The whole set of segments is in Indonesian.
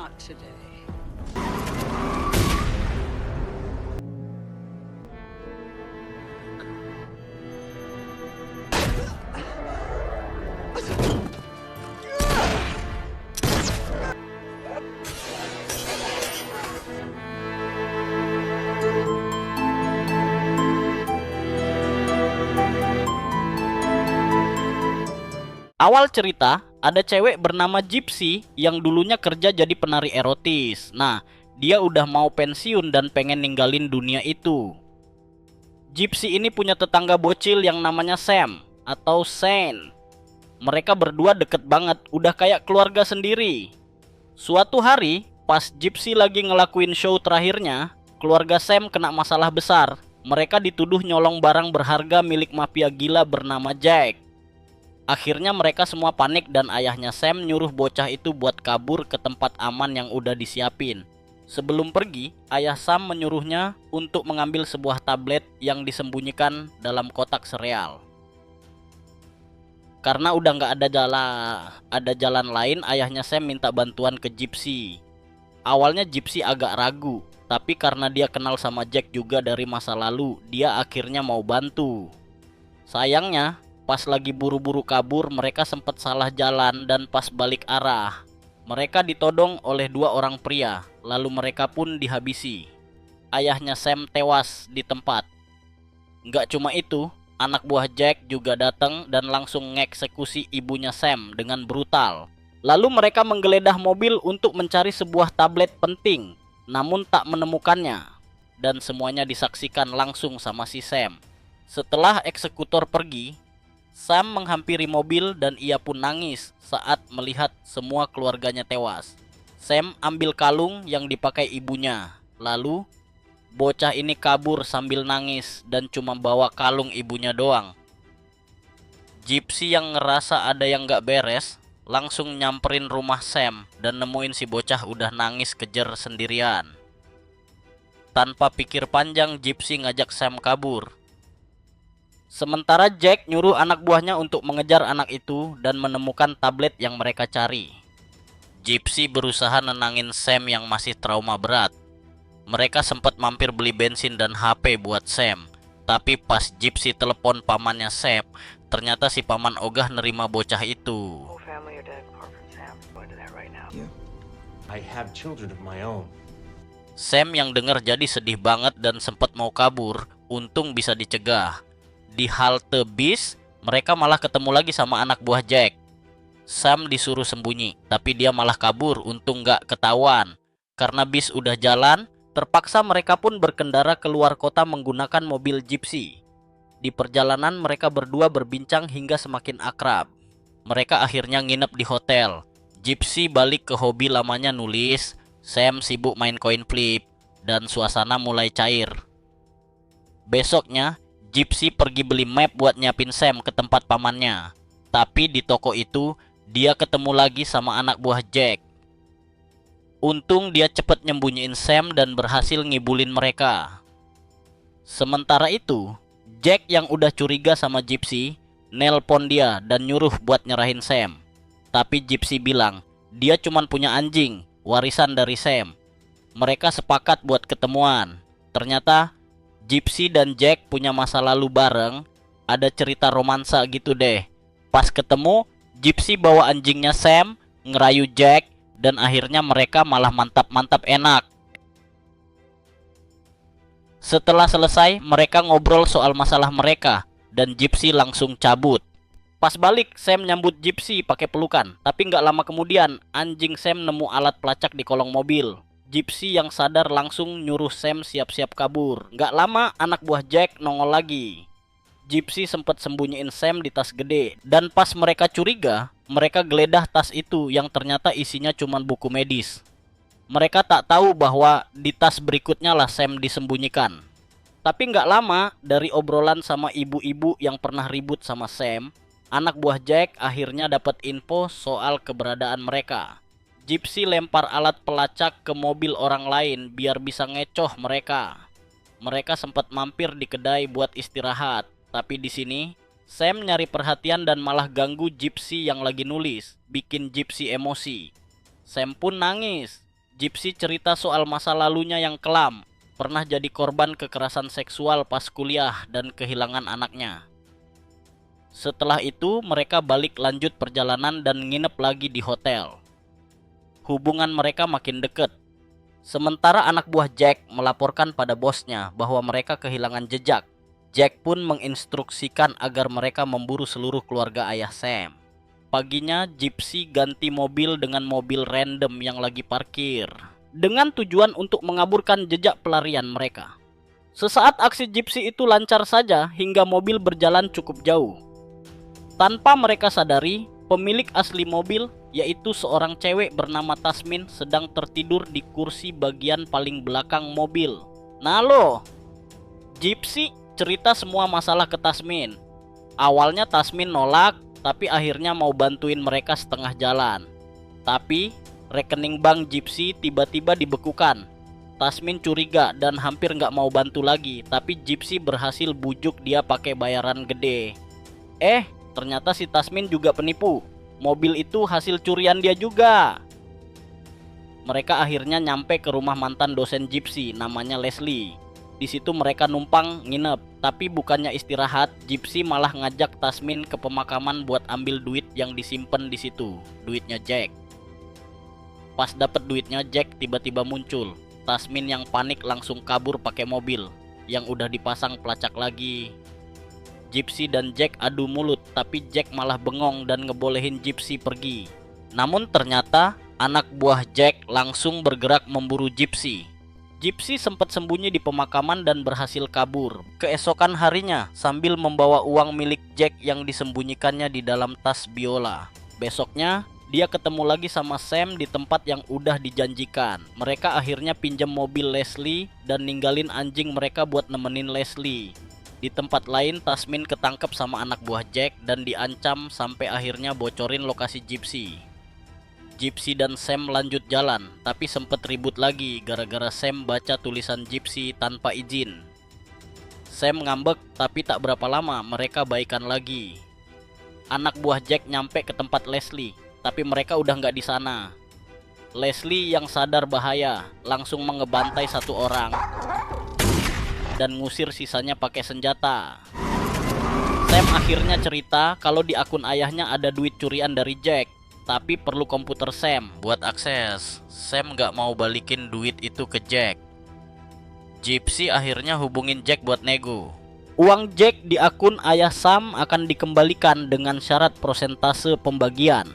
Not today. Awal cerita, ada cewek bernama Gypsy yang dulunya kerja jadi penari erotis. Nah, dia udah mau pensiun dan pengen ninggalin dunia itu. Gypsy ini punya tetangga bocil yang namanya Sam atau Shane. Mereka berdua deket banget, udah kayak keluarga sendiri. Suatu hari, pas Gypsy lagi ngelakuin show terakhirnya, keluarga Sam kena masalah besar. Mereka dituduh nyolong barang berharga milik mafia gila bernama Jack. Akhirnya mereka semua panik dan ayahnya Sam nyuruh bocah itu buat kabur ke tempat aman yang udah disiapin. Sebelum pergi, ayah Sam menyuruhnya untuk mengambil sebuah tablet yang disembunyikan dalam kotak sereal. Karena udah nggak ada jalan lain, ayahnya Sam minta bantuan ke Gypsy. Awalnya Gypsy agak ragu, tapi karena dia kenal sama Jack juga dari masa lalu, dia akhirnya mau bantu. Sayangnya, pas lagi buru-buru kabur, mereka sempat salah jalan dan pas balik arah, mereka ditodong oleh dua orang pria, lalu mereka pun dihabisi. Ayahnya Sam tewas di tempat. Nggak cuma itu, anak buah Jack juga datang dan langsung mengeksekusi ibunya Sam dengan brutal. Lalu mereka menggeledah mobil untuk mencari sebuah tablet penting, namun tak menemukannya. Dan semuanya disaksikan langsung sama si Sam. Setelah eksekutor pergi, Sam menghampiri mobil dan ia pun nangis saat melihat semua keluarganya tewas. Sam ambil kalung yang dipakai ibunya. Lalu, bocah ini kabur sambil nangis dan cuma bawa kalung ibunya doang. Gypsy yang ngerasa ada yang gak beres, langsung nyamperin rumah Sam dan nemuin si bocah udah nangis kejer sendirian. Tanpa pikir panjang, Gypsy ngajak Sam kabur. Sementara Jack nyuruh anak buahnya untuk mengejar anak itu dan menemukan tablet yang mereka cari. Gypsy berusaha nenangin Sam yang masih trauma berat. Mereka sempat mampir beli bensin dan HP buat Sam. Tapi pas Gypsy telepon pamannya Sam, ternyata si paman ogah nerima bocah itu. I have children of my own. Sam yang dengar jadi sedih banget dan sempat mau kabur, untung bisa dicegah. Di halte bis, mereka malah ketemu lagi sama anak buah Jack. Sam disuruh sembunyi, tapi dia malah kabur, untung gak ketahuan. Karena bis udah jalan, terpaksa mereka pun berkendara keluar kota menggunakan mobil Gypsy. Di perjalanan mereka berdua berbincang hingga semakin akrab. Mereka akhirnya nginep di hotel. Gypsy balik ke hobi lamanya nulis, Sam sibuk main coin flip, dan suasana mulai cair. Besoknya, Gypsy pergi beli map buat nyiapin Sam ke tempat pamannya. Tapi di toko itu, dia ketemu lagi sama anak buah Jack. Untung dia cepet nyembunyiin Sam dan berhasil ngibulin mereka. Sementara itu, Jack yang udah curiga sama Gypsy, nelpon dia dan nyuruh buat nyerahin Sam. Tapi Gypsy bilang, dia cuman punya anjing, warisan dari Sam. Mereka sepakat buat ketemuan. Ternyata, Gypsy dan Jack punya masa lalu bareng, ada cerita romansa gitu deh. Pas ketemu, Gypsy bawa anjingnya Sam, ngerayu Jack, dan akhirnya mereka malah mantap-mantap enak. Setelah selesai, mereka ngobrol soal masalah mereka, dan Gypsy langsung cabut. Pas balik, Sam nyambut Gypsy pakai pelukan, tapi nggak lama kemudian, anjing Sam nemu alat pelacak di kolong mobil. Gypsy yang sadar langsung nyuruh Sam siap-siap kabur. Nggak lama, anak buah Jack nongol lagi. Gypsy sempat sembunyiin Sam di tas gede. Dan pas mereka curiga, mereka geledah tas itu yang ternyata isinya cuma buku medis. Mereka tak tahu bahwa di tas berikutnya lah Sam disembunyikan. Tapi nggak lama, dari obrolan sama ibu-ibu yang pernah ribut sama Sam, anak buah Jack akhirnya dapat info soal keberadaan mereka. Gypsy lempar alat pelacak ke mobil orang lain biar bisa ngecoh mereka. Mereka sempat mampir di kedai buat istirahat, tapi di sini Sam nyari perhatian dan malah ganggu Gypsy yang lagi nulis, bikin Gypsy emosi. Sam pun nangis, Gypsy cerita soal masa lalunya yang kelam, pernah jadi korban kekerasan seksual pas kuliah dan kehilangan anaknya. Setelah itu mereka balik lanjut perjalanan dan nginep lagi di hotel. Hubungan mereka makin deket. Sementara anak buah Jack melaporkan pada bosnya bahwa mereka kehilangan jejak. Jack pun menginstruksikan agar mereka memburu seluruh keluarga ayah Sam. Paginya Gypsy ganti mobil dengan mobil random yang lagi parkir, dengan tujuan untuk mengaburkan jejak pelarian mereka. Sesaat aksi Gypsy itu lancar saja hingga mobil berjalan cukup jauh. Tanpa mereka sadari, pemilik asli mobil, yaitu seorang cewek bernama Tasmin, sedang tertidur di kursi bagian paling belakang mobil. Nah lo, Gypsy cerita semua masalah ke Tasmin. Awalnya Tasmin nolak, tapi akhirnya mau bantuin mereka setengah jalan. Tapi rekening bank Gypsy tiba-tiba dibekukan. Tasmin curiga dan hampir nggak mau bantu lagi, tapi Gypsy berhasil bujuk dia pakai bayaran gede. Ternyata si Tasmin juga penipu. Mobil itu hasil curian dia juga. Mereka akhirnya nyampe ke rumah mantan dosen Gypsy, namanya Leslie. Di situ mereka numpang nginep, tapi bukannya istirahat, Gypsy malah ngajak Tasmin ke pemakaman buat ambil duit yang disimpan di situ, duitnya Jack. Pas dapet duitnya, Jack tiba-tiba muncul. Tasmin yang panik langsung kabur pakai mobil yang udah dipasang pelacak lagi. Gypsy dan Jack adu mulut, tapi Jack malah bengong dan ngebolehin Gypsy pergi. Namun ternyata anak buah Jack langsung bergerak memburu Gypsy. Gypsy sempat sembunyi di pemakaman dan berhasil kabur. Keesokan harinya sambil membawa uang milik Jack yang disembunyikannya di dalam tas biola. Besoknya dia ketemu lagi sama Sam di tempat yang udah dijanjikan. Mereka akhirnya pinjam mobil Leslie dan ninggalin anjing mereka buat nemenin Leslie. Di tempat lain, Tasmin ketangkep sama anak buah Jack dan diancam sampai akhirnya bocorin lokasi Gypsy. Gypsy dan Sam lanjut jalan, tapi sempet ribut lagi gara-gara Sam baca tulisan Gypsy tanpa izin. Sam ngambek, tapi tak berapa lama mereka baikan lagi. Anak buah Jack nyampe ke tempat Leslie, tapi mereka udah nggak di sana. Leslie yang sadar bahaya langsung mengebantai satu orang dan ngusir sisanya pakai senjata. Sam akhirnya cerita kalau di akun ayahnya ada duit curian dari Jack, tapi perlu komputer Sam buat akses. Sam nggak mau balikin duit itu ke Jack. Gypsy akhirnya hubungin Jack buat nego. Uang Jack di akun ayah Sam akan dikembalikan dengan syarat persentase pembagian.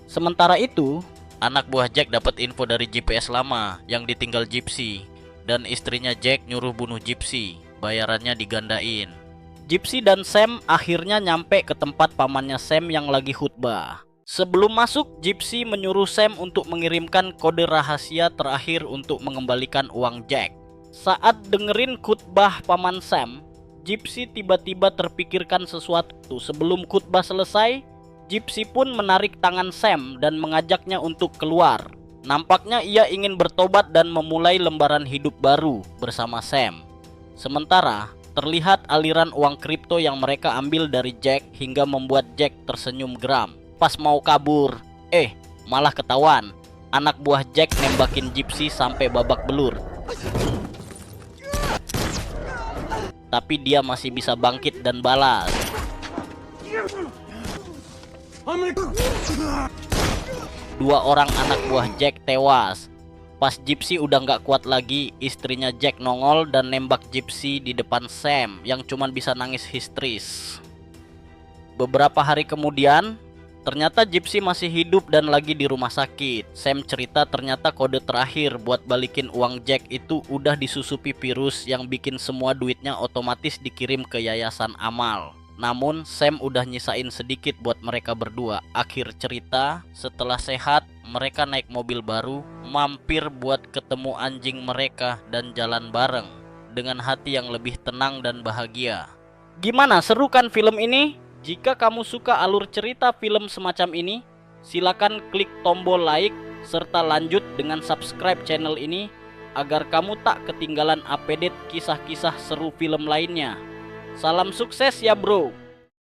Sementara itu, anak buah Jack dapat info dari GPS lama yang ditinggal Gypsy. Dan istrinya Jack nyuruh bunuh Gypsy, bayarannya digandain. Gypsy dan Sam akhirnya nyampe ke tempat pamannya Sam yang lagi khutbah. Sebelum masuk, Gypsy menyuruh Sam untuk mengirimkan kode rahasia terakhir untuk mengembalikan uang Jack. Saat dengerin khutbah paman Sam, Gypsy tiba-tiba terpikirkan sesuatu. Sebelum khutbah selesai, Gypsy pun menarik tangan Sam dan mengajaknya untuk keluar. Nampaknya ia ingin bertobat dan memulai lembaran hidup baru bersama Sam. Sementara, terlihat aliran uang kripto yang mereka ambil dari Jack hingga membuat Jack tersenyum geram. Pas mau kabur, malah ketahuan. Anak buah Jack nembakin Gypsy sampai babak belur. Tapi dia masih bisa bangkit dan balas. Dua orang anak buah Jack tewas. Pas Gypsy udah nggak kuat lagi, istrinya Jack nongol dan nembak Gypsy di depan Sam yang cuman bisa nangis histeris. Beberapa hari kemudian, ternyata Gypsy masih hidup dan lagi di rumah sakit. Sam cerita ternyata kode terakhir buat balikin uang Jack itu udah disusupi virus yang bikin semua duitnya otomatis dikirim ke yayasan amal. Namun Sam udah nyisain sedikit buat mereka berdua. Akhir cerita, setelah sehat, mereka naik mobil baru, mampir buat ketemu anjing mereka dan jalan bareng dengan hati yang lebih tenang dan bahagia. Gimana, seru kan film ini? Jika kamu suka alur cerita film semacam ini, silakan klik tombol like serta lanjut dengan subscribe channel ini agar kamu tak ketinggalan update kisah-kisah seru film lainnya. Salam sukses ya bro.